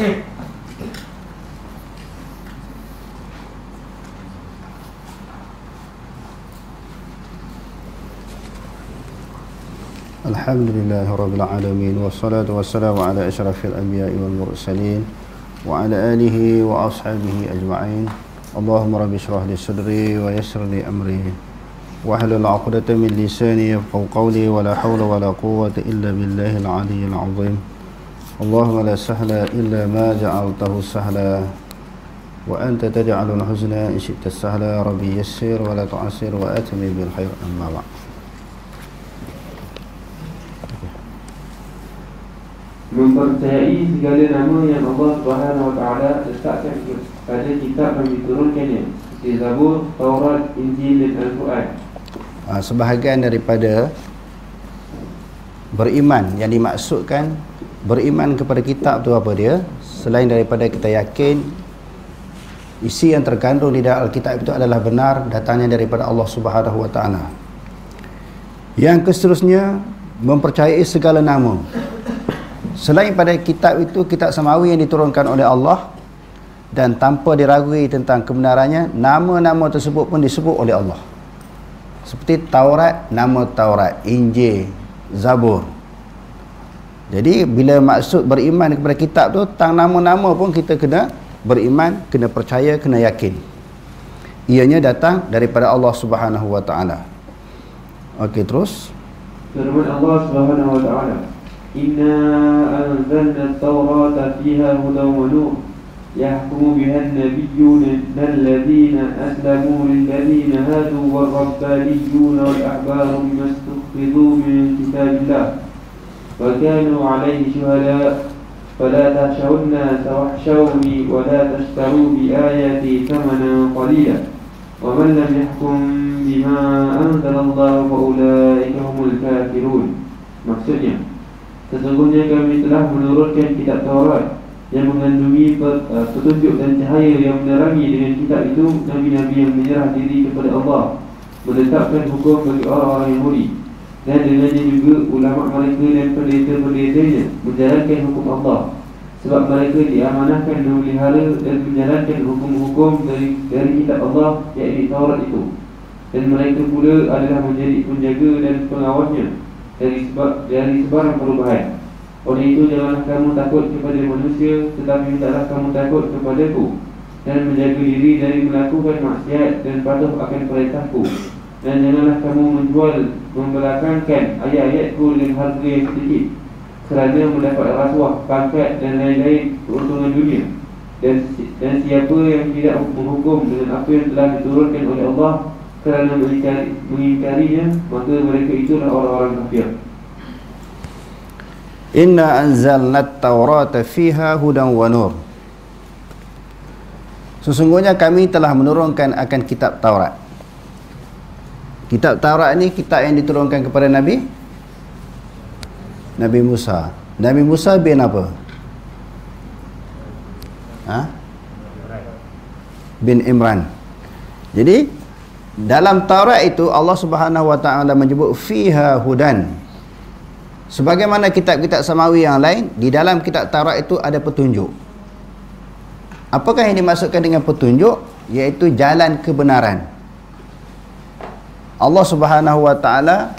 Alhamdulillahi Rabbil Alamin. Wassalatu wassalamu ala asyrafil anbiya'i wal mursalin wa ala alihi wa ashabihi ajma'in. Allahumma rabbi shrah li sadri wa yassir li amri wahlul 'uqdatam min lisani yafqahu qawli wa la hawla wa la quwwata illa billahil 'aliyyil 'azim. Allahumma la sahla illa ma ja'altahu sahla wa anta taj'alul huzna in syi'ta sahla. Rabbi yassir wa la tu'assir wa atmi bil khair. Amma ba'd. Mempercayai segala nama yang Allah Subhanahu wa taala letakkan pada kitab yang diturunkannya, seperti Zabur, Taurat, Injil dan Al-Quran. Sebahagian daripada beriman yang dimaksudkan beriman kepada kitab tu apa dia? Selain daripada kita yakin isi yang terkandung di dalam Alkitab itu adalah benar, datangnya daripada Allah Subhanahu wa taala. Yang seterusnya, mempercayai segala nama selain pada kitab itu, kitab samawi yang diturunkan oleh Allah, dan tanpa diragui tentang kebenarannya, nama-nama tersebut pun disebut oleh Allah. Seperti Taurat, nama Taurat, Injil, Zabur. Jadi bila maksud beriman kepada kitab tu, tentang nama-nama pun kita kena beriman, kena percaya, kena yakin. Ianya datang daripada Allah Subhanahu wa taala. Okey, terus. Firman Allah Subhanahu wa taala, Inna anzalna at-taurata fiha hudan wa nur yahkumu biha an-nabiyyuna alladhina aslamu lilladhina hadu war-rabbaniyyuna wal-ahbaru bima istukhidhu min kitabillah wa kanu alayhi shuhada fala takhshawun nasa wakhshawni wa la tashtaru bi ayati thamanan qalila wa man lam yahkum bima anzalallahu fa ulaika humul kafirun. Maksudnya, sesungguhnya kami telah menurunkan kitab Taurat yang mengandungi petunjuk dan cahaya yang menerangi. Dengan kitab itu, nabi-nabi yang menyerah diri kepada Allah menetapkan hukum bagi orang-orang Yahudi, dan dengannya juga ulama mereka dan pendeta-pendetanya menjalankan hukum Allah, sebab mereka diamanahkan memelihara dan menjalankan hukum-hukum dari kitab Allah, iaitu Taurat itu, dan mereka pula adalah menjadi penjaga dan pengawasnya dari sebarang perubahan. Oleh itu, janganlah kamu takut kepada manusia, tetapi hendaklah kamu takut kepadaku, dan menjaga diri dari melakukan maksiat dan patuh akan perintahku. Dan janganlah kamu membelakangkan ayat-ayatku dengan harga yang sedikit, kerana mendapat rasuah, pangkat dan lain-lain keuntungan dunia. Dan siapa yang tidak menghukum dengan apa yang telah diturunkan oleh Allah kerana mengingkarinya, maka mereka itulah orang-orang kafir. Inna anzalna at-taurata fiha hudan wa nur. Sesungguhnya kami telah menurunkan akan kitab Taurat. Kitab Taurat ini kitab yang diturunkan kepada Nabi Musa. Nabi Musa bin apa? Bin Imran. Jadi dalam Taurat itu Allah Subhanahu wa taala menyebut fiha hudan. Sebagaimana kitab-kitab samawi yang lain, di dalam kitab Taurat itu ada petunjuk. Apakah yang dimaksudkan dengan petunjuk? Iaitu jalan kebenaran. Allah Subhanahu wa taala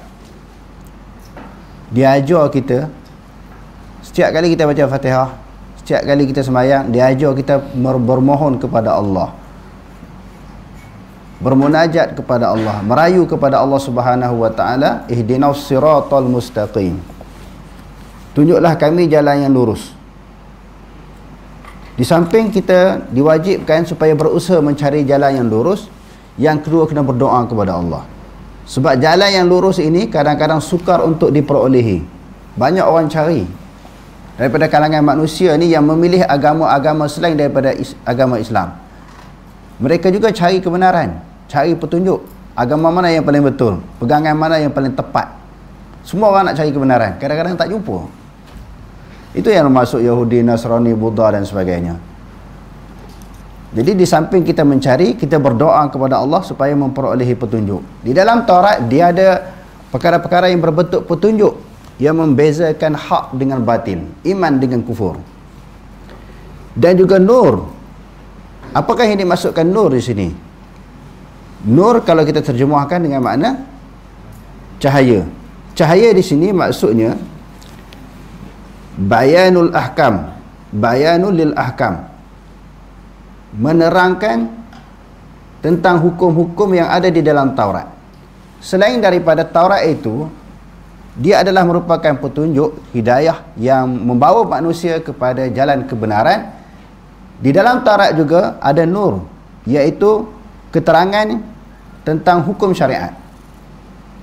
diajar kita, setiap kali kita baca Fatihah, setiap kali kita sembahyang, diajar kita bermohon kepada Allah, bermunajat kepada Allah, merayu kepada Allah Subhanahu wa taala, ihdinas siratal mustaqim. Tunjuklah kami jalan yang lurus. Di samping kita diwajibkan supaya berusaha mencari jalan yang lurus, yang kedua kena berdoa kepada Allah. Sebab jalan yang lurus ini kadang-kadang sukar untuk diperolehi. Banyak orang cari daripada kalangan manusia ni yang memilih agama-agama selain daripada agama Islam. Mereka juga cari kebenaran, cari petunjuk. Agama mana yang paling betul, pegangan mana yang paling tepat. Semua orang nak cari kebenaran, kadang-kadang tak jumpa. Itu yang termasuk Yahudi, Nasrani, Buddha dan sebagainya. Jadi di samping kita mencari, kita berdoa kepada Allah supaya memperolehi petunjuk. Di dalam Taurat dia ada perkara-perkara yang berbentuk petunjuk yang membezakan hak dengan batil, iman dengan kufur. dan juga nur. Apakah yang dimaksudkan nur di sini? Nur kalau kita terjemahkan dengan makna cahaya. Cahaya di sini maksudnya bayanul ahkam, bayanul lil ahkam, menerangkan tentang hukum-hukum yang ada di dalam Taurat. Selain daripada Taurat itu, dia adalah merupakan petunjuk hidayah yang membawa manusia kepada jalan kebenaran. Di dalam Taurat juga ada nur, iaitu keterangan tentang hukum syariat.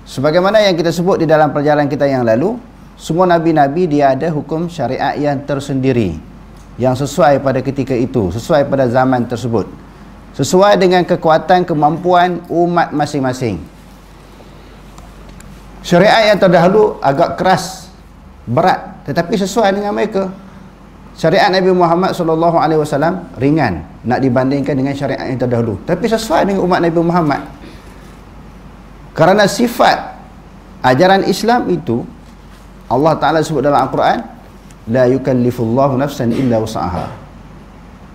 Sebagaimana yang kita sebut di dalam perjalanan kita yang lalu, semua nabi-nabi dia ada hukum syariat yang tersendiri, yang sesuai pada ketika itu, sesuai pada zaman tersebut, sesuai dengan kekuatan kemampuan umat masing-masing. Syariat yang terdahulu agak keras, berat, tetapi sesuai dengan mereka. Syariat Nabi Muhammad SAW ringan nak dibandingkan dengan syariat yang terdahulu, tapi sesuai dengan umat Nabi Muhammad. Kerana sifat ajaran Islam itu Allah Ta'ala sebut dalam Al-Quran, la yukallifullahu nafsan illa wus'aha.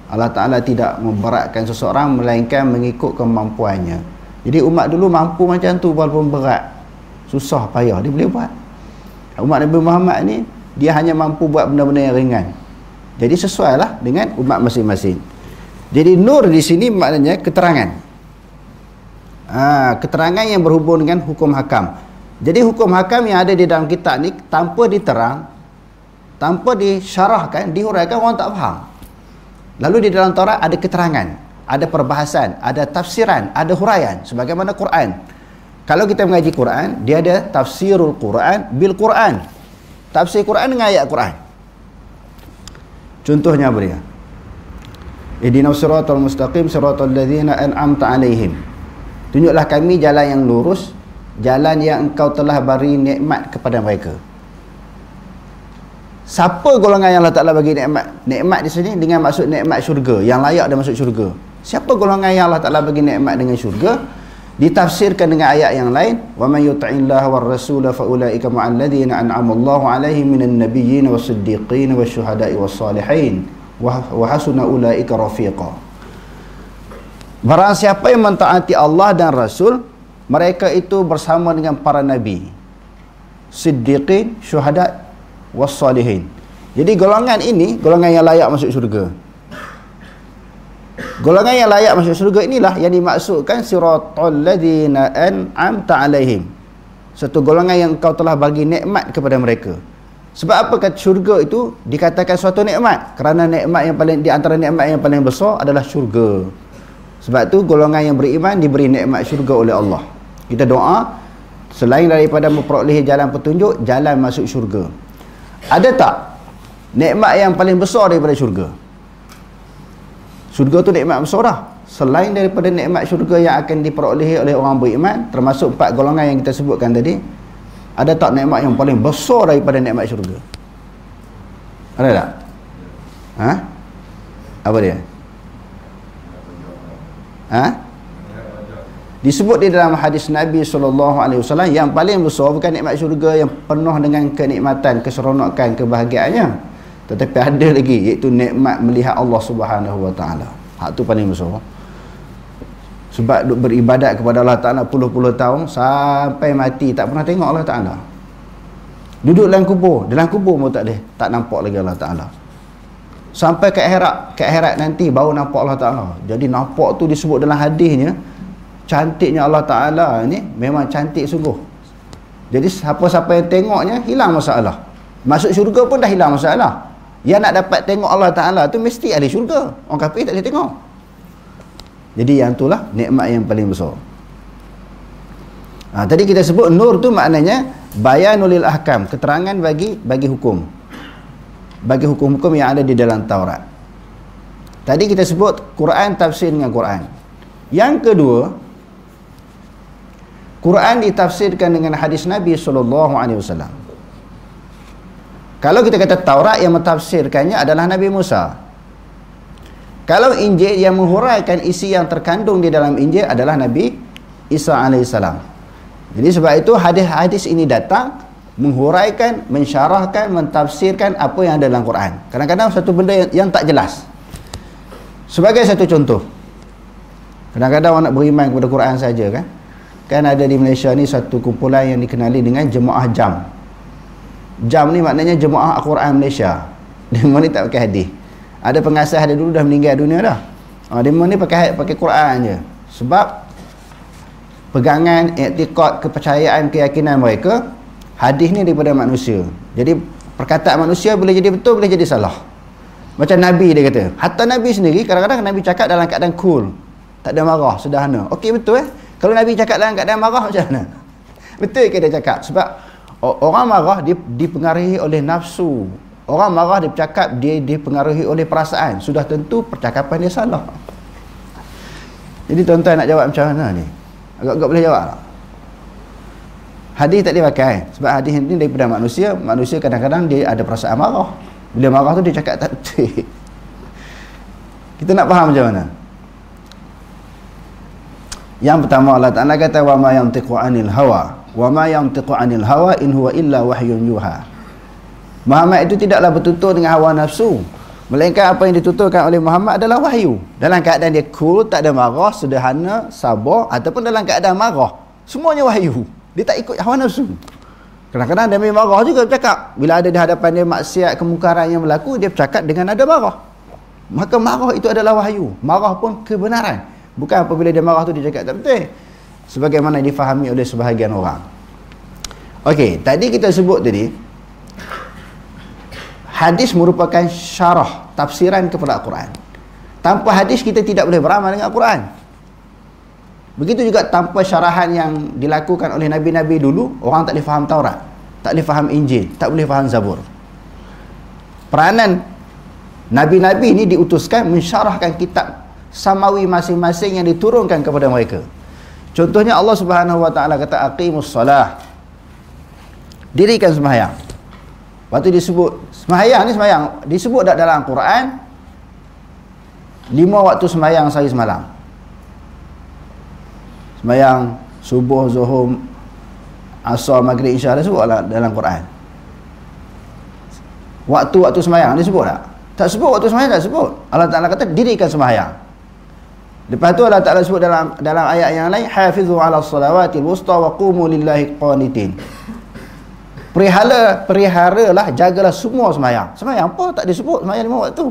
Allah Ta'ala tidak memberatkan seseorang melainkan mengikut kemampuannya. Jadi umat dulu mampu macam tu, walaupun berat, susah payah, dia boleh buat. Umat Nabi Muhammad ni dia hanya mampu buat benda-benda yang ringan. Jadi sesuailah dengan umat masing-masing. Jadi nur di sini maknanya keterangan. Keterangan yang berhubung dengan hukum hakam. Jadi hukum hakam yang ada di dalam kitab ni tanpa diterang, tanpa disyarahkan, dihuraikan, orang tak faham. Lalu di dalam Taurat ada keterangan, ada perbahasan, ada tafsiran, ada huraian, sebagaimana Quran. Kalau kita mengaji Quran, dia ada tafsirul Quran bil Quran. Tafsir Quran dengan ayat Quran. Contohnya apa dia? Ihdinas siratal mustaqim siratal ladzina an'amta 'alaihim. Tunjuklah kami jalan yang lurus, jalan yang engkau telah beri nikmat kepada mereka. Siapa golongan yang Allah Ta'ala bagi nikmat? Nikmat di sini dengan maksud nikmat syurga, yang layak dan masuk syurga. Siapa golongan yang Allah Ta'ala bagi nikmat dengan syurga? Ditafsirkan dengan ayat yang lain, wa man yuti'illaha war rasula fa ulaika ma'al ladzina an'ama Allahu 'alaihim minan nabiyyin was-siddiqin wasyuhada'i was-salihin wa hasuna ulaika rafiqa. Barang siapa yang mentaati Allah dan Rasul, mereka itu bersama dengan para nabi, siddiqin, syuhada was-salihin. Jadi golongan ini golongan yang layak masuk syurga. Golongan yang layak masuk syurga inilah yang dimaksudkan siratal ladzina an'amta 'alaihim. Satu golongan yang engkau telah bagi nikmat kepada mereka. Sebab apa kata syurga itu dikatakan suatu nikmat? Kerana nikmat yang paling, di antara nikmat yang paling besar adalah syurga. Sebab tu golongan yang beriman diberi nikmat syurga oleh Allah. Kita doa selain daripada memperolehi jalan petunjuk, jalan masuk syurga. Ada tak nikmat yang paling besar daripada syurga? Syurga tu nikmat besar dah. Selain daripada nikmat syurga yang akan diperolehi oleh orang beriman, termasuk 4 golongan yang kita sebutkan tadi, ada tak nikmat yang paling besar daripada nikmat syurga? Ada tak? Apa dia? Disebut di dalam hadis Nabi SAW, yang paling besar bukan nikmat syurga yang penuh dengan kenikmatan, keseronokan, kebahagiaannya, tetapi ada lagi, iaitu nikmat melihat Allah Subhanahu Wa Taala. Hak tu paling besar. Sebab duk beribadat kepada Allah Ta'ala puluh-puluh tahun, sampai mati tak pernah tengok Allah Ta'ala. Duduk dalam kubur pun tak nampak lagi Allah Ta'ala. Sampai ke akhirat nanti baru nampak Allah Ta'ala. Jadi nampak tu disebut dalam hadisnya, cantiknya Allah Ta'ala ni memang cantik sungguh. Jadi siapa-siapa yang tengoknya hilang masalah. Masuk syurga pun dah hilang masalah. Yang nak dapat tengok Allah Ta'ala tu mesti ahli syurga. Orang kafir tak boleh tengok. Jadi yang itulah nikmat yang paling besar. Tadi kita sebut nur tu maknanya bayanul lil ahkam, keterangan bagi hukum. Bagi hukum-hukum yang ada di dalam Taurat. Tadi kita sebut Quran, tafsir dengan Quran. Yang kedua, Quran ditafsirkan dengan hadis Nabi SAW. Kalau kita kata Taurat, yang mentafsirkannya adalah Nabi Musa. Kalau Injil, yang menghuraikan isi yang terkandung di dalam Injil adalah Nabi Isa AS. Jadi sebab itu hadis-hadis ini datang menghuraikan, mensyarahkan, mentafsirkan apa yang ada dalam Quran. Kadang-kadang satu benda yang tak jelas, Sebagai satu contoh, kadang-kadang orang nak beriman kepada Quran saja kan. Kan ada di Malaysia ni satu kumpulan yang dikenali dengan Jemaah Jam. Jam ni maknanya Jemaah Al-Quran Malaysia. Demo ni tak pakai hadis. Ada pengasas dia dulu dah meninggal dunia dah. Demo ni pakai Quran je. Sebab pegangan, iktikad, kepercayaan, keyakinan mereka, hadis ni daripada manusia. Jadi perkataan manusia boleh jadi betul, boleh jadi salah. Macam Nabi dia kata. Hatta Nabi sendiri kadang-kadang Nabi cakap dalam keadaan cool, tak ada marah, sederhana. Okey, betul Kalau Nabi cakap dalam keadaan marah macam mana? Betul ke dia cakap? Sebab orang marah dipengaruhi oleh nafsu. Orang marah dia bercakap, dia dipengaruhi oleh perasaan. Sudah tentu percakapan dia salah. Jadi tuan-tuan nak jawab macam mana ni? Agak-agak boleh jawab tak? Hadis tak dipakai. Sebab hadis ni daripada manusia. Manusia kadang-kadang dia ada perasaan marah. Bila marah tu dia cakap tak betul. Kita nak faham macam mana? Yang pertama, Allah Ta'ala kata wa ma yantiqu 'anil hawa wa ma yantiqu 'anil hawa in huwa illa wahyun yuha. Muhammad itu tidaklah bertutur dengan hawa nafsu, melainkan apa yang dituturkan oleh Muhammad adalah wahyu. Dalam keadaan dia cool, tak ada marah, sederhana, sabar, ataupun dalam keadaan marah, semuanya wahyu. Dia tak ikut hawa nafsu. Kadang-kadang dia marah juga bercakap. Bila ada di hadapan dia maksiat, kemungkaran yang berlaku, dia bercakap dengan nada marah. Maka marah itu adalah wahyu. Marah pun kebenaran. Bukan apabila dia marah tu dia cakap tak betul, sebagaimana difahami oleh sebahagian orang. Okey, tadi kita sebut tadi hadis merupakan syarah, tafsiran kepada Al-Quran. Tanpa hadis kita tidak boleh beramal dengan Al-Quran. Begitu juga tanpa syarahan yang dilakukan oleh Nabi-Nabi dulu, orang tak boleh faham Taurat, tak boleh faham Injil, tak boleh faham Zabur. Peranan Nabi-Nabi ini diutuskan mensyarahkan kitab samawi masing-masing yang diturunkan kepada mereka. Contohnya Allah Subhanahu wa taala kata aqimus solah, dirikan sembahyang. Waktu disebut sembahyang ni, sembahyang disebut dalam Quran 5 waktu sembahyang sehari semalam. Sembahyang subuh, zuhur, asar, maghrib, isya disebut dalam Quran. Waktu-waktu sembahyang disebut tak? Tak sebut waktu sembahyang, tak sebut. Allah Ta'ala kata dirikan sembahyang. Lepas tu Allah Ta'ala sebut dalam ayat yang lain, hafizu ala salawatil wusta wa qumu lillahi qanitin. Periharalah, jagalah semua sembahyang. Sembahyang apa tak disebut, sembahyang 5 waktu.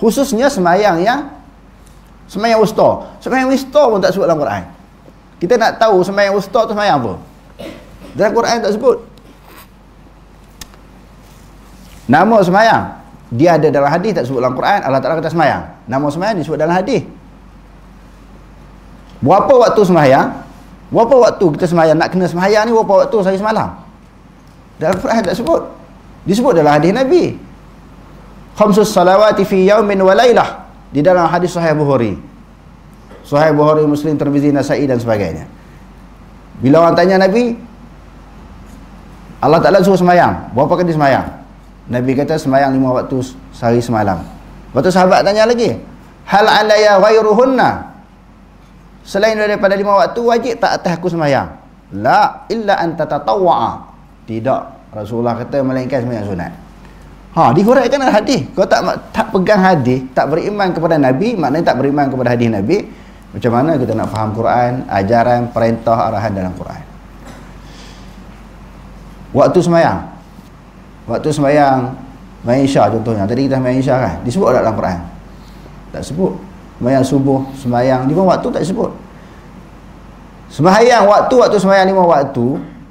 Khususnya sembahyang wusta. Sembahyang wusta pun tak sebut dalam Quran. Kita nak tahu sembahyang wusta tu sembahyang apa? Dalam Quran tak sebut. Nama sembahyang dia ada dalam hadis, tak sebut dalam Quran. Allah Ta'ala kata sembahyang. Nama sembahyang disebut dalam hadis. Berapa waktu sembahyang? Berapa waktu kita sembahyang? Nak kena sembahyang ni berapa waktu sehari semalam? Dalam Quran tak sebut. Disebut dalam hadis Nabi. Khamsus salawati fi yaumin wa lailah. Di dalam hadis Sahih Bukhari. Sahih Bukhari, Muslim, Tirmizi, Nasa'i dan sebagainya. Bila orang tanya Nabi, Allah Ta'ala suruh sembahyang, berapa kali sembahyang? Nabi kata sembahyang 5 waktu sehari semalam. Lepas tu sahabat tanya lagi, hal alaya ghairuhunna, selain daripada 5 waktu wajib tak atas aku sembahyang? La illa an tatatawwa'a. Tidak, Rasulullah kata melainkan sembahyang sunat. Dihuraikan dalam hadis. Kau tak pegang hadis, tak beriman kepada Nabi, maknanya tak beriman kepada hadis Nabi. Macam mana kita nak faham Quran, ajaran, perintah, arahan dalam Quran? Waktu sembahyang. Waktu sembahyang Isya contohnya. Tadi kita sembahyang Isya kan? Disebut tak dalam Quran? Tak sebut. Sembahyang subuh, sembahyang 5 waktu tak sebut. Sembahyang waktu sembahyang 5 waktu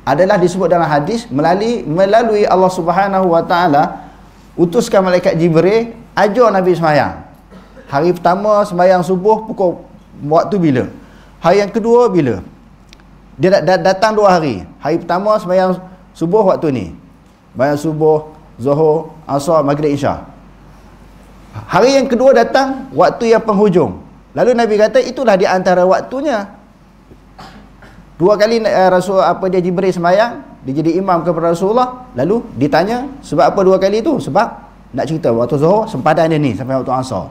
adalah disebut dalam hadis melalui Allah Subhanahu wa taala utuskan malaikat Jibril ajar Nabi sembahyang. Hari pertama sembahyang subuh pukul waktu bila? Hari yang kedua bila? Dia datang 2 hari. Hari pertama sembahyang subuh waktu ni. Sembahyang subuh, zuhur, asar, maghrib, isya. Hari yang kedua datang waktu yang penghujung. Lalu Nabi kata itulah di antara waktunya. 2 kali Rasul Jibril sembahyang, dia jadi imam kepada Rasulullah. Lalu ditanya sebab apa 2 kali itu? Sebab nak cerita waktu zuhur sempadan dia ni sampai waktu asar.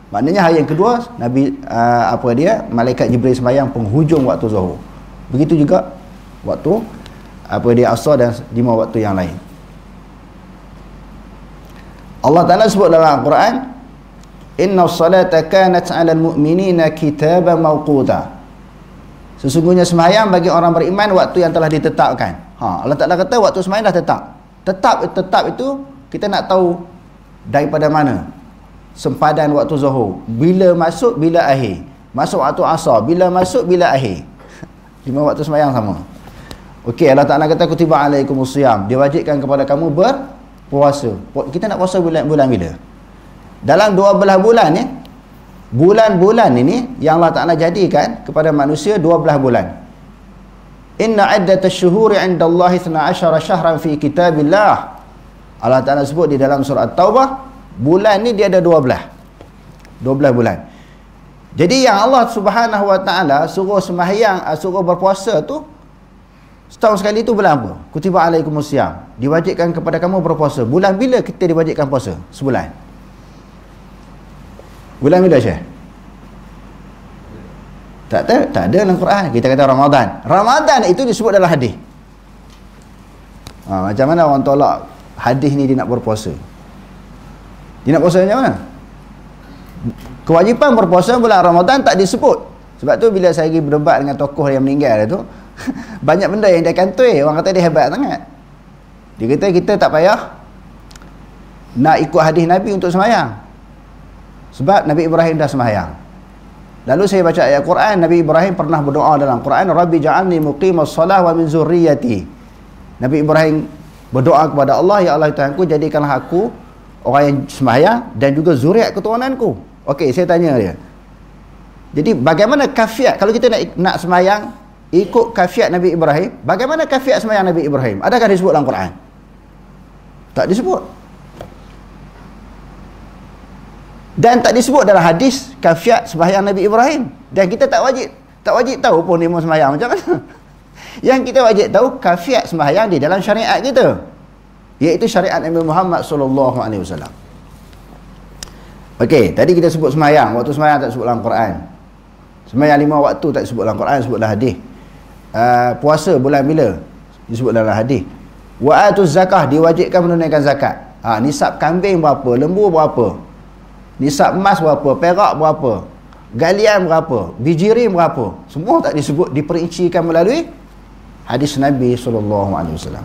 Maknanya hari yang kedua Nabi malaikat Jibril sembahyang penghujung waktu zuhur. Begitu juga waktu asar dan 5 waktu yang lain. Allah Ta'ala sebut dalam Al-Quran Inna salata kanat 'alal mu'minina kitaban mawquta. Sesungguhnya sembahyang bagi orang beriman waktu yang telah ditetapkan. Allah Ta'ala kata waktu sembahyang dah tetap. Tetap itu kita nak tahu daripada mana sempadan waktu zuhur. Bila masuk, bila akhir. Masuk waktu asar, bila masuk, bila akhir. 5 waktu sembahyang sama. Okey, Allah Ta'ala kata kutiba alaikumusiyam. Diwajibkan kepada kamu berpuasa. Kita nak puasa bulan bila? Dalam 12 bulan ni, bulan-bulan ini yang Allah Ta'ala jadikan kepada manusia 12 bulan. Inna iddatash syuhuri 'indallahi 12 syahran fi kitabillah. Allah Ta'ala sebut di dalam surah At-Taubah, bulan ni dia ada 12 bulan. Jadi yang Allah Subhanahu Wa Ta'ala suruh sembahyang, suruh berpuasa tu setahun sekali tu bulan apa? Kutiba alaikumusiyam. Diwajibkan kepada kamu berpuasa. Bulan bila kita diwajibkan puasa? Sebulan. Bulan bila Syekh? Tak ada dalam Quran. Kita kata Ramadan. Ramadan itu disebut dalam hadis. Macam mana orang tolak hadis ni dia nak berpuasa? Dia nak puasa macam mana? Kewajipan berpuasa bulan Ramadan tak disebut. Sebab tu bila saya pergi berdebat dengan tokoh yang meninggal tu, banyak benda yang dia kantoi, orang kata dia hebat sangat. Dia kata kita tak payah nak ikut hadis Nabi untuk sembahyang. Sebab Nabi Ibrahim dah sembahyang. Lalu saya baca ayat Quran, Nabi Ibrahim pernah berdoa dalam Quran, Rabbi ja'alni muqimas salah wa min zurriyyati. Nabi Ibrahim berdoa kepada Allah, ya Allah Tuhanku, jadikanlah aku orang yang sembahyang dan juga zuriat keturunanku. Okey, saya tanya dia. Jadi bagaimana kafiat kalau kita nak sembahyang ikut kafiat Nabi Ibrahim? Bagaimana kafiat sembahyang Nabi Ibrahim? Adakah disebut dalam Quran? Tak disebut. Dan tak disebut dalam hadis kafiat sembahyang Nabi Ibrahim. Dan kita tak wajib tahu pun dia mau sembahyang macam mana. Yang kita wajib tahu kafiat sembahyang di dalam syariat kita, iaitu syariat Nabi Muhammad sallallahu alaihi wasallam. Okey, tadi kita sebut sembahyang, waktu sembahyang tak sebut dalam Quran. Sembahyang 5 waktu tak sebut dalam Quran, sebut dalam hadis. Puasa bulan bila? Disebut dalam hadis. Wa atuz zakah, diwajibkan menunaikan zakat. Nisab kambing berapa, lembu berapa, nisab emas berapa, perak berapa, galian berapa, bijiri berapa, semua tak disebut, diperincikan melalui hadis Nabi sallallahu alaihi wasallam.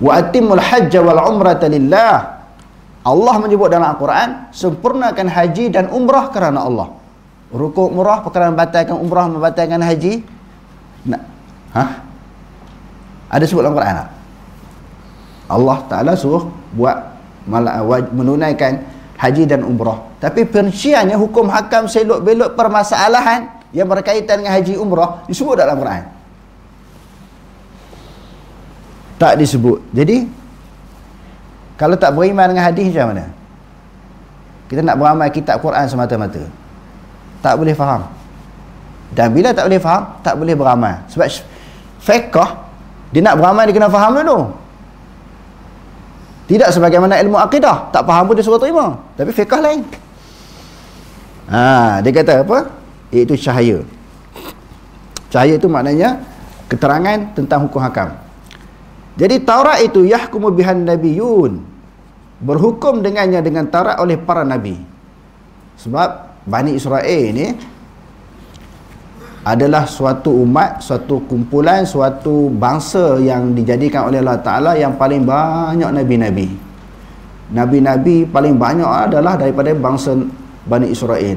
Wa atimul hajj wal umrata lillah. Allah menyebut dalam Al-Quran, sempurnakan haji dan umrah kerana Allah. Rukuk umrah perkara membatalkan umrah, membatalkan haji. Ada sebut dalam Quran tak? Allah Ta'ala suruh buat menunaikan haji dan umrah. Tapi perinciannya, hukum hakam selok belok permasalahan yang berkaitan dengan haji umrah disebut dalam Quran? Tak disebut. Jadi kalau tak beriman dengan hadis macam mana? Kita nak beramal kitab Quran semata-mata, tak boleh faham. Dan bila tak boleh faham, tak boleh beramal. Sebab fiqh, dia nak beramal dia kena faham dulu. Tidak sebagaimana ilmu akidah, tak faham pun dia suruh terima. Tapi fiqh lain. Dia kata apa? Iaitu cahaya. Cahaya itu maknanya keterangan tentang hukum hakam. Jadi Taurat itu yahkumu bihan nabiyun, berhukum dengannya dengan Taurat oleh para nabi. Sebab Bani Israel ini adalah suatu umat, suatu kumpulan, suatu bangsa yang dijadikan oleh Allah Ta'ala yang paling banyak nabi-nabi. Nabi-nabi paling banyak adalah daripada bangsa Bani Israel.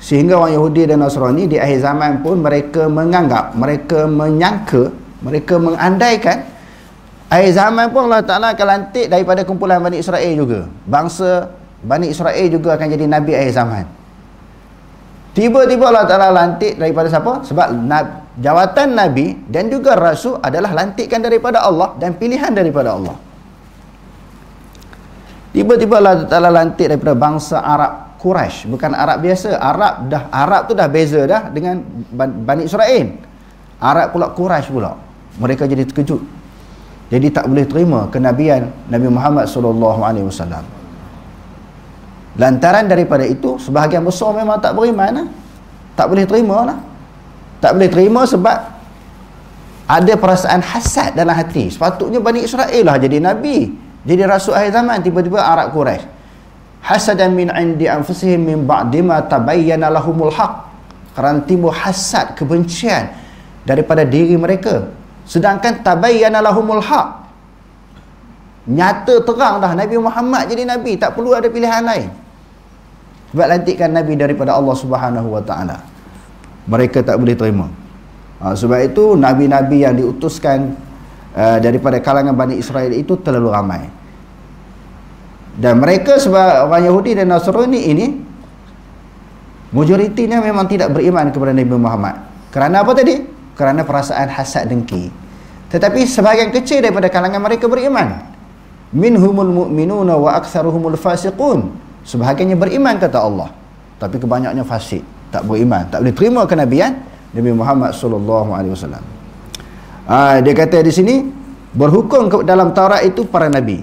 Sehingga orang Yahudi dan Nasrani di akhir zaman pun mereka menganggap, mereka menyangka, mereka mengandaikan akhir zaman pun Allah Ta'ala akan lantik daripada kumpulan Bani Israel juga. Bangsa Bani Israel juga akan jadi Nabi akhir zaman. Tiba-tiba Allah Ta'ala lantik daripada siapa? Sebab jawatan Nabi dan juga Rasul adalah lantikan daripada Allah dan pilihan daripada Allah. Tiba-tiba Allah Ta'ala lantik daripada bangsa Arab Quraisy, bukan Arab biasa. Arab tu dah beza dah dengan Bani Israel. Arab pula Quraisy pula. Mereka jadi terkejut. Jadi tak boleh terima kenabian Nabi Muhammad SAW. Lantaran daripada itu, sebahagian besar memang tak beriman lah. Tak boleh terima lah. Tak boleh terima sebab ada perasaan hasad dalam hati. Sepatutnya Bani Israel lah jadi Nabi, jadi Rasul akhir zaman. Tiba-tiba Arab Quraisy. hasadan min indi anfusihim min ba'di ma tabayyana lahumul haq, kerana timbul hasad, kebencian daripada diri mereka, sedangkan tabayyana lahumul haq, nyata terang dah Nabi Muhammad jadi Nabi, tak perlu ada pilihan lain. Sebab lantikan Nabi daripada Allah Subhanahu Wa Taala, mereka tak boleh terima. Sebab itu Nabi-Nabi yang diutuskan daripada kalangan Bani Israel itu terlalu ramai. Dan mereka sebab orang Yahudi dan Nasrani ini majoritinya memang tidak beriman kepada Nabi Muhammad. Kerana apa tadi? Kerana perasaan hasad dengki. Tetapi sebahagian kecil daripada kalangan mereka beriman. Minhumul mu'minuna wa aktsaruhumul fasiqun. Sebahagiannya beriman kata Allah, tapi kebanyakannya fasik, tak beriman, tak boleh terima kenabian Nabi Muhammad sallallahu alaihi wasallam. Dia kata di sini berhukum dalam Taurat itu para nabi.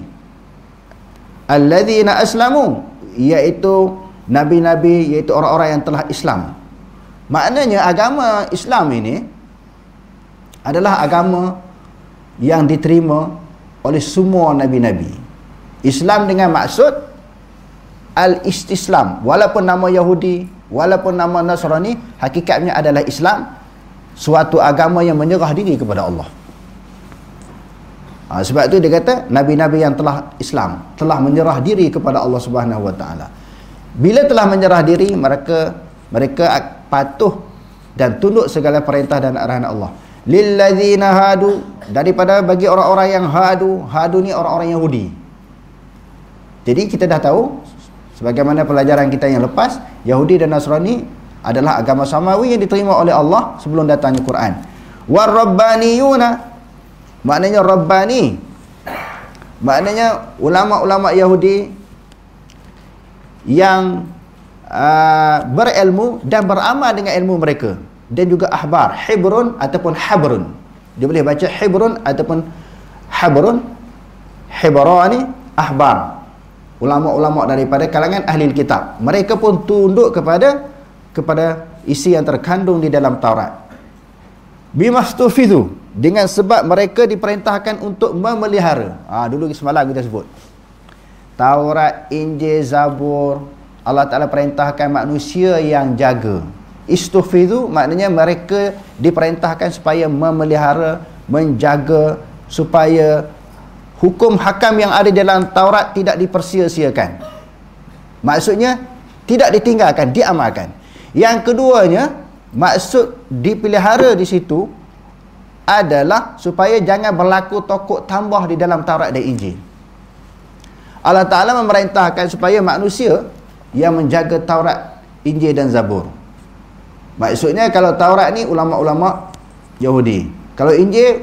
Alladzina aslamu, iaitu nabi-nabi, iaitu orang-orang yang telah Islam. Maknanya agama Islam ini adalah agama yang diterima oleh semua nabi-nabi. Islam dengan maksud al-istislam. Walaupun nama Yahudi, walaupun nama Nasrani, hakikatnya adalah Islam, suatu agama yang menyerah diri kepada Allah. Sebab itu dia kata nabi-nabi yang telah Islam telah menyerah diri kepada Allah Subhanahu Wa Taala. Bila telah menyerah diri, mereka patuh dan tunduk segala perintah dan arahan Allah. Lilladzina hadu, daripada bagi orang-orang yang hadu ni orang-orang Yahudi. Jadi kita dah tahu, sebagaimana pelajaran kita yang lepas, Yahudi dan Nasrani adalah agama samawi yang diterima oleh Allah sebelum datangnya Quran. Warabbaniyuna, maknanya Rabbani, maknanya ulama-ulama Yahudi yang berilmu dan beramal dengan ilmu mereka. Dan juga ahbar, hibrun ataupun habrun. Dia boleh baca hibrun ataupun habrun. Hibrani, ahbar, ulama-ulama daripada kalangan ahli kitab. Mereka pun tunduk kepada isi yang terkandung di dalam Taurat. Bimastufizu, dengan sebab mereka diperintahkan untuk memelihara. Dulu semalam kita sebut Taurat, Injil, Zabur, Allah Ta'ala perintahkan manusia yang jaga. Istufizu maknanya mereka diperintahkan supaya memelihara, menjaga, supaya hukum hakam yang ada dalam Taurat tidak dipersia-siakan. Maksudnya tidak ditinggalkan, diamalkan. Yang keduanya, maksud dipelihara di situ adalah supaya jangan berlaku tokok tambah di dalam Taurat dan Injil. Allah Ta'ala memerintahkan supaya manusia yang menjaga Taurat, Injil dan Zabur. Maksudnya kalau Taurat ni ulama-ulama Yahudi, kalau Injil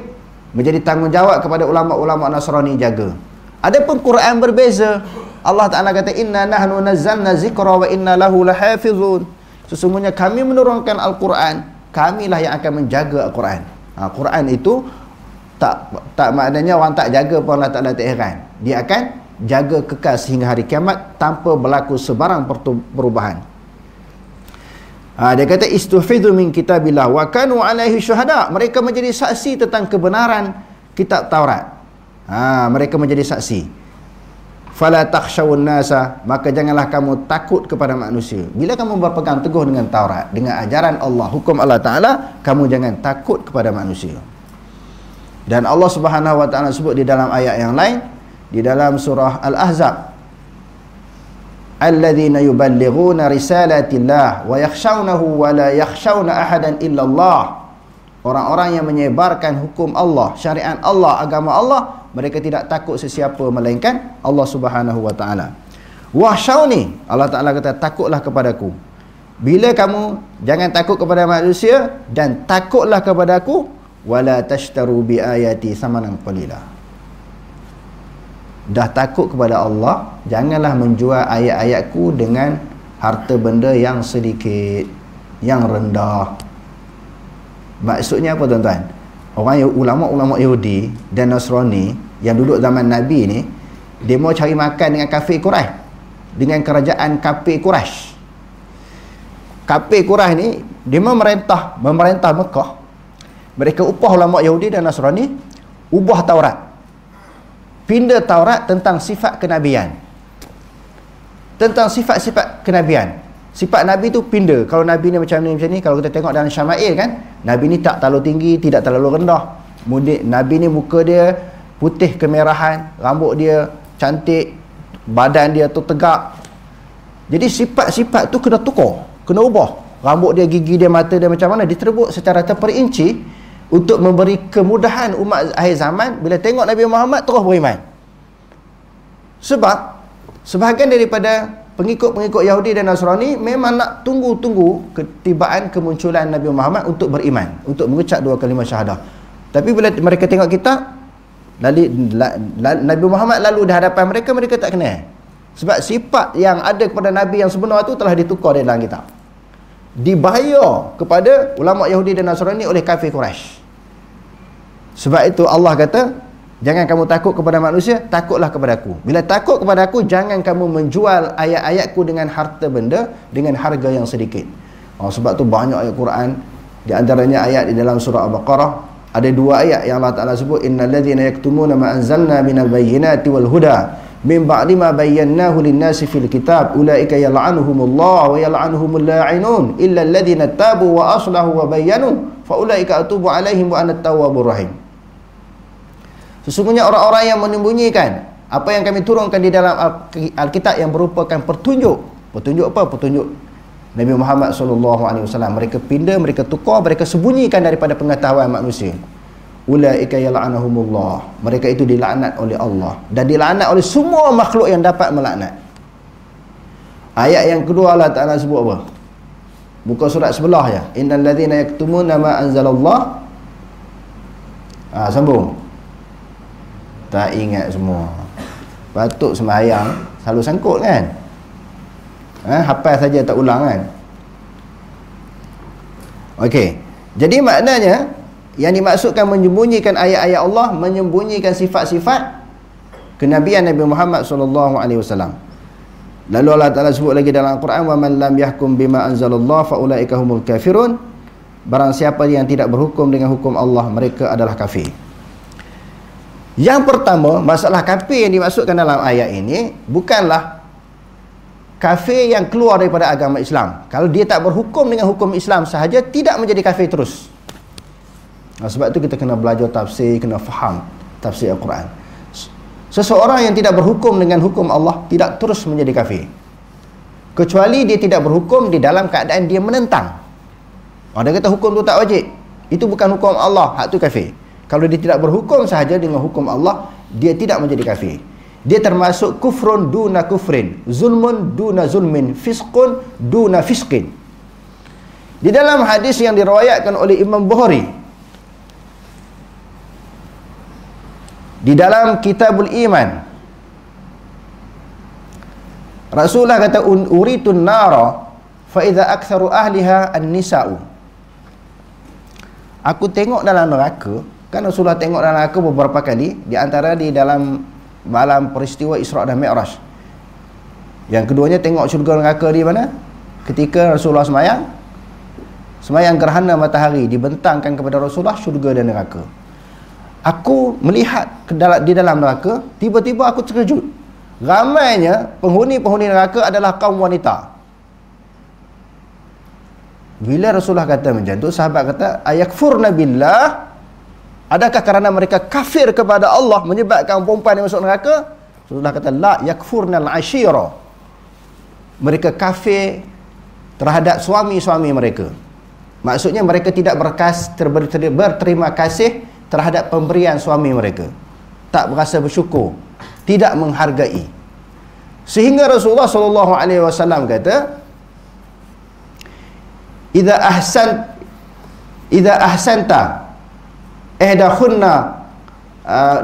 menjadi tanggungjawab kepada ulama-ulama Nasrani jaga. Adapun Quran berbeza. Allah Ta'ala kata inna nahnu nazzalna zikra wa inna lahu lahafizun. Sesungguhnya kami menurunkan Al-Quran, kamilah yang akan menjaga Al-Quran. Quran itu tak maknanya orang tak jaga pun Allah Ta'ala tak heran. Dia akan jaga kekal sehingga hari kiamat tanpa berlaku sebarang perubahan. Dia kata istufidu min kitabillah wa kanu alaihi syuhada. Mereka menjadi saksi tentang kebenaran kitab Taurat. Mereka menjadi saksi. Fala takhshawun nasa, maka janganlah kamu takut kepada manusia. Bila kamu berpegang teguh dengan Taurat, dengan ajaran Allah, hukum Allah Ta'ala, kamu jangan takut kepada manusia. Dan Allah Subhanahu Wa Ta'ala sebut di dalam ayat yang lain, di dalam surah Al-Ahzab, alladzina yuballighuna risalatillah wa yakhshawnahu wa la yakhshawna ahadan illallah. Orang-orang yang menyebarkan hukum Allah, syariat Allah, agama Allah, mereka tidak takut sesiapa melainkan Allah Subhanahu Wa Ta'ala. Wahsyawni, Allah Ta'ala kata takutlah kepadaku. Bila kamu jangan takut kepada manusia dan takutlah kepadaku, wala tashtaru bi ayati samanan qalila. Dah takut kepada Allah, janganlah menjual ayat-ayatku dengan harta benda yang sedikit, yang rendah. Maksudnya apa tuan-tuan? Ulama-ulama Yahudi dan Nasrani yang duduk zaman Nabi ni, dia mau cari makan dengan kafir Quraisy, dengan kerajaan kafir Quraisy. Kafir Quraisy ni dia memerintah Mekah. Mereka upah ulama Yahudi dan Nasrani ubah Taurat, pindah Taurat tentang sifat kenabian. tentang sifat-sifat kenabian. Sifat Nabi tu pinda. Kalau Nabi ni macam ni, kalau kita tengok dalam Syama'il kan, Nabi ni tak terlalu tinggi, tidak terlalu rendah. Nabi ni muka dia putih kemerahan, rambut dia cantik, badan dia tu tegak. Jadi sifat-sifat tu kena tukar, kena ubah. Rambut dia, gigi dia, mata dia macam mana, diterbuk secara terperinci untuk memberi kemudahan umat akhir zaman bila tengok Nabi Muhammad terus beriman. Sebab sebahagian daripada pengikut-pengikut Yahudi dan Nasrani memang nak tunggu-tunggu ketibaan kemunculan Nabi Muhammad untuk beriman, untuk mengucap dua kalimah syahadah. Tapi bila mereka tengok kita, Nabi Muhammad lalu di hadapan mereka, mereka tak kenal. Sebab sifat yang ada kepada Nabi yang sebenar tu telah ditukar di dalam kitab, dibayar kepada ulama Yahudi dan Nasrani oleh kafir Quraisy. Sebab itu Allah kata, jangan kamu takut kepada manusia, takutlah kepada aku. Bila takut kepada aku, jangan kamu menjual ayat-ayatku dengan harta benda, dengan harga yang sedikit. Sebab tu banyak ayat Quran. Di antaranya ayat di dalam surah Al-Baqarah, ada dua ayat yang Allah Ta'ala sebut, innal ladzina yaktumuna ma anzalna minal bayyinati wal huda min ba'di ma bayyanahu lin-nasi fil kitab ulaika yal'anuhumullah wa yal'anuhumul la'inun illa alladzina tabu wa aslahu wa bayyanu fa ulaika atubu 'alaihim wa ana at-tawwabur rahim. Sesungguhnya orang-orang yang menyembunyikan apa yang kami turunkan di dalam Alkitab yang merupakan petunjuk. Petunjuk apa? Petunjuk Nabi Muhammad SAW. Mereka pindah, mereka tukar, mereka sembunyikan daripada pengetahuan manusia. Ulaika yal'anahumullah. Mereka itu dilaknat oleh Allah dan dilaknat oleh semua makhluk yang dapat melaknat. Ayat yang kedua Allah Ta'ala sebut apa? Buka surat sebelah ya. Innal ladzina yaktumuna ma anzalallah. Sambung. Tak ingat semua. Patut sembahyang selalu sangkut kan? Hafal saja tak ulang kan? Okey. Jadi maknanya yang dimaksudkan menyembunyikan ayat-ayat Allah, menyembunyikan sifat-sifat kenabian Nabi Muhammad SAW. Lalu Allah Ta'ala sebut lagi dalam Al-Quran, wa man lam yahkum bima anzalallah fa ulaika humul kafirun. Barang siapa yang tidak berhukum dengan hukum Allah, mereka adalah kafir. Yang pertama, masalah kafir yang dimaksudkan dalam ayat ini bukanlah kafir yang keluar daripada agama Islam. Kalau dia tak berhukum dengan hukum Islam sahaja, tidak menjadi kafir terus. Sebab itu kita kena belajar tafsir, kena faham tafsir Al-Quran. Seseorang yang tidak berhukum dengan hukum Allah tidak terus menjadi kafir, kecuali dia tidak berhukum di dalam keadaan dia menentang. Dia kata hukum tu tak wajib, itu bukan hukum Allah, hak tu kafir. Kalau dia tidak berhukum sahaja dengan hukum Allah, dia tidak menjadi kafir. Dia termasuk kufrun duna kufrin, zulmun duna zulmin, fisqun duna fisqin. Di dalam hadis yang diriwayatkan oleh Imam Bukhari, di dalam Kitabul Iman, Rasulullah kata, uritun nara fa idza aktsaru ahliha an-nisa'u. Aku tengok dalam neraka, kan Rasulullah tengok dalam neraka beberapa kali, di antara di dalam malam peristiwa Isra' dan Mi'raj. Yang keduanya tengok syurga neraka di mana? Ketika Rasulullah semayang gerhana matahari, dibentangkan kepada Rasulullah syurga dan neraka. Aku melihat di dalam neraka, tiba-tiba aku terkejut. Ramainya penghuni-penghuni neraka adalah kaum wanita. Bila Rasulullah kata macam tu, sahabat kata, ayakfurna billah. Adakah kerana mereka kafir kepada Allah menyebabkan perempuan yang masuk neraka? Rasulullah kata, la yakfurnal ashira. Mereka kafir terhadap suami-suami mereka. Maksudnya mereka tidak berterima kasih terhadap pemberian suami mereka, tak berasa bersyukur, tidak menghargai. Sehingga Rasulullah SAW kata, idza ahsanta ihdakhunna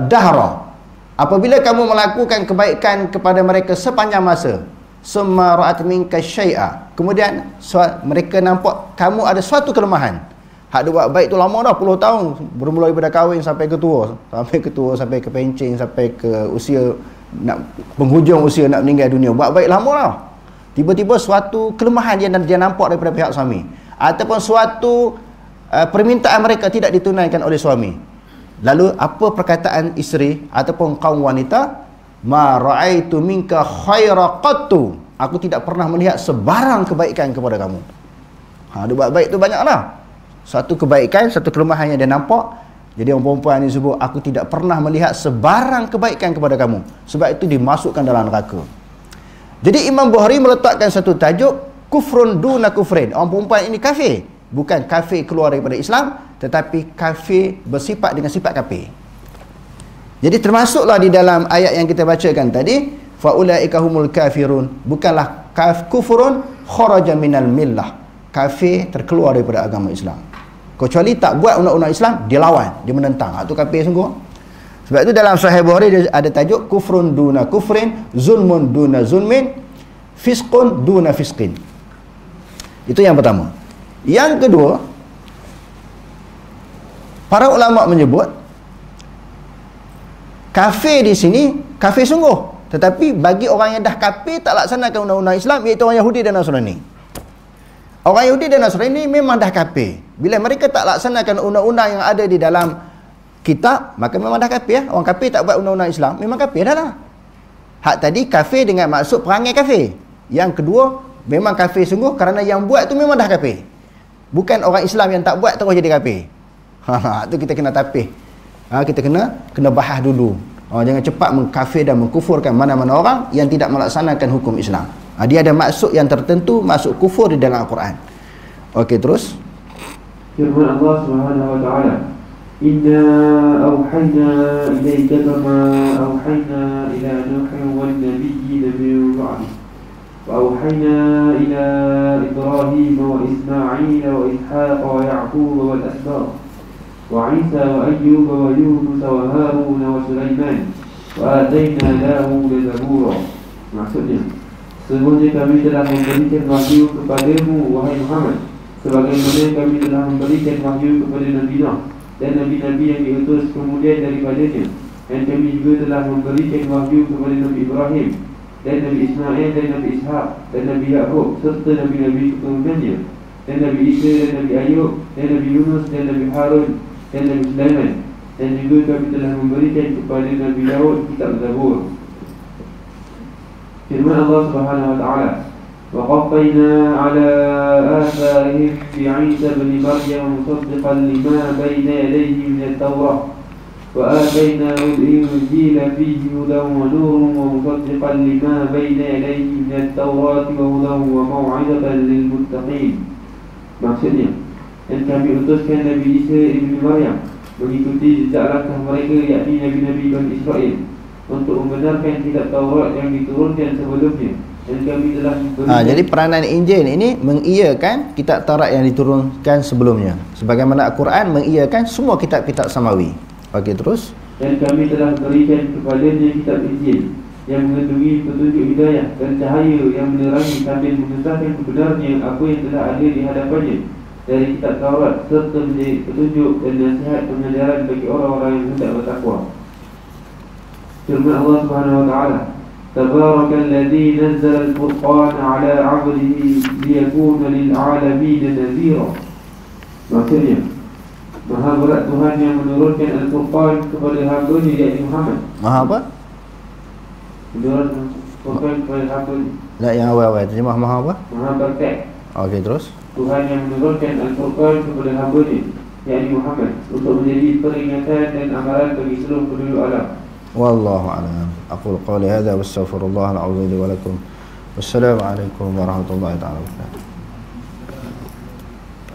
dahra, apabila kamu melakukan kebaikan kepada mereka sepanjang masa, summa ra'at minka syai'a, kemudian mereka nampak kamu ada suatu kelemahan. Hak dia buat baik tu lama dah, puluh tahun, bermula daripada kahwin sampai ke tua, sampai ke pencing, sampai ke usia penghujung usia nak meninggal dunia, buat baik lama dah. Tiba-tiba suatu kelemahan dia nampak daripada pihak suami, ataupun suatu permintaan mereka tidak ditunaikan oleh suami. Lalu apa perkataan isteri ataupun kaum wanita? Ma ra'aitu minka khaira qattu aku tidak pernah melihat sebarang kebaikan kepada kamu. Dia buat baik tu banyaklah. Satu kebaikan, satu kelemahan yang dia nampak. Jadi orang perempuan ni sebut, aku tidak pernah melihat sebarang kebaikan kepada kamu. Sebab itu dimasukkan dalam neraka. Jadi Imam Bukhari meletakkan satu tajuk, kufrun duna kufrin. Orang perempuan ini kafir. Bukan kafir keluar daripada Islam, tetapi kafir bersifat dengan sifat kafir. Jadi termasuklah di dalam ayat yang kita bacakan tadi, faulaika humul kafirun. Bukanlah kufrun kharaja minal millah. Kafir terkeluar daripada agama Islam. Kecuali tak buat undang-undang Islam, dia lawan, dia menentang. Itu kafir sungguh. Sebab itu dalam Sahih Bukhari dia ada tajuk kufrun duna kufrin, zulmun duna zulmin, fisqun duna fisqin. Itu yang pertama. Yang kedua, para ulama menyebut kafir di sini kafir sungguh. Tetapi bagi orang yang dah kafir tak laksanakan undang-undang Islam, iaitu orang Yahudi dan Nasrani. Orang Yahudi dan Nasrani memang dah kafir. Bila mereka tak laksanakan undang-undang yang ada di dalam kitab, maka memang dah kafir. Orang kafir tak buat undang-undang Islam, memang kafir dah lah. Hak tadi kafir dengan maksud perangai kafir. Yang kedua, memang kafir sungguh kerana yang buat tu memang dah kafir. Bukan orang Islam yang tak buat terus jadi kafir. Tu kita kena tapih. Kita kena bahas dulu. Jangan cepat mengkafir dan mengkufurkan mana-mana orang yang tidak melaksanakan hukum Islam. Dia ada maksud yang tertentu, maksud kufur di dalam Al-Quran. Okey, terus. Firman Allah Subhanahu wa taala, "Inna awhayna ilayka kama awhayna ila Nuhin wan nabiyyin min ba'di. Wa awhayna ila Ibrahim wa Isma'il wa Ishaq wa Ya'qub wal asbaq wa Isa wa Ayyub wa Yunus wa Harun wa Sulaiman wa atayna Dawuda zabura." Maksudnya, sesungguhnya kami telah memberikan wahyu kepadamu, wahai Muhammad, sebagaimana kami telah memberikan wahyu kepada Nabi Nuh dan Nabi-Nabi yang diutus kemudian daripadanya. Dan kami juga telah memberikan wahyu kepada Nabi Ibrahim dan Nabi Ismail dan Nabi Ishaq dan Nabi Ya'qub serta Nabi-Nabi keturunannya, dan Nabi Isa dan Nabi Ayub dan Nabi Yunus dan Nabi Harun dan Nabi Sulaiman. Dan juga kami telah memberikan kepada Nabi Daud kitab Zabur. Firman Allah Subhanahu wa taala, "Wa qaffayna 'ala atharihim bi 'Isa ibn Maryam musaddiqan lima bayna yadayhi min at-Taurah wa atainahu al-Injila fihi hudan wa nurun wa musaddiqan lima bayna yadayhi min at-Taurah wa hudan wa maw'izatan lil muttaqin." Maksudnya, dan kami utuskan Nabi Isa ibn Maryam mengikuti jejak langkah mereka, yakni Nabi-Nabi Bani Israel, untuk membenarkan kitab Taurat yang diturunkan sebelumnya. Dan kami telah jadi peranan Injil ini mengiyakan kitab Taurat yang diturunkan sebelumnya, sebagaimana Al-Quran mengiyakan semua kitab-kitab samawi. Okey, terus. Dan kami telah berikan kepadanya kitab Injil yang mengandungi petunjuk hidayah dan cahaya yang menerangi sambil mengesahkan kebenarnya apa yang telah ada di hadapannya dari kitab Taurat, serta menjadi petunjuk dan nasihat pengajaran bagi orang-orang yang hendak bertakwa. Firman Allah Subhanahu wa taala, "Tabarakalladzi nazzala al-Furqana 'ala 'abdihi liyakuna lil 'alamin nadhira." Maksudnya, Maha berat Tuhan yang menurunkan Al-Furqan kepada hamba-Nya, yakni Muhammad. Maha apa? Menurunkan Al-Furqan kepada hamba-Nya. Tak, yang awal-awal terjemah Maha apa? Maha berkat. Okey, terus. Tuhan yang menurunkan Al-Furqan kepada hamba-Nya, yakni Muhammad, untuk menjadi peringatan dan amaran bagi seluruh penduduk alam. Wallahu a'lam. Aqulu qawli hadza wa astaghfirullah al-'azim li wa lakum. Wassalamu alaikum warahmatullahi wabarakatuh.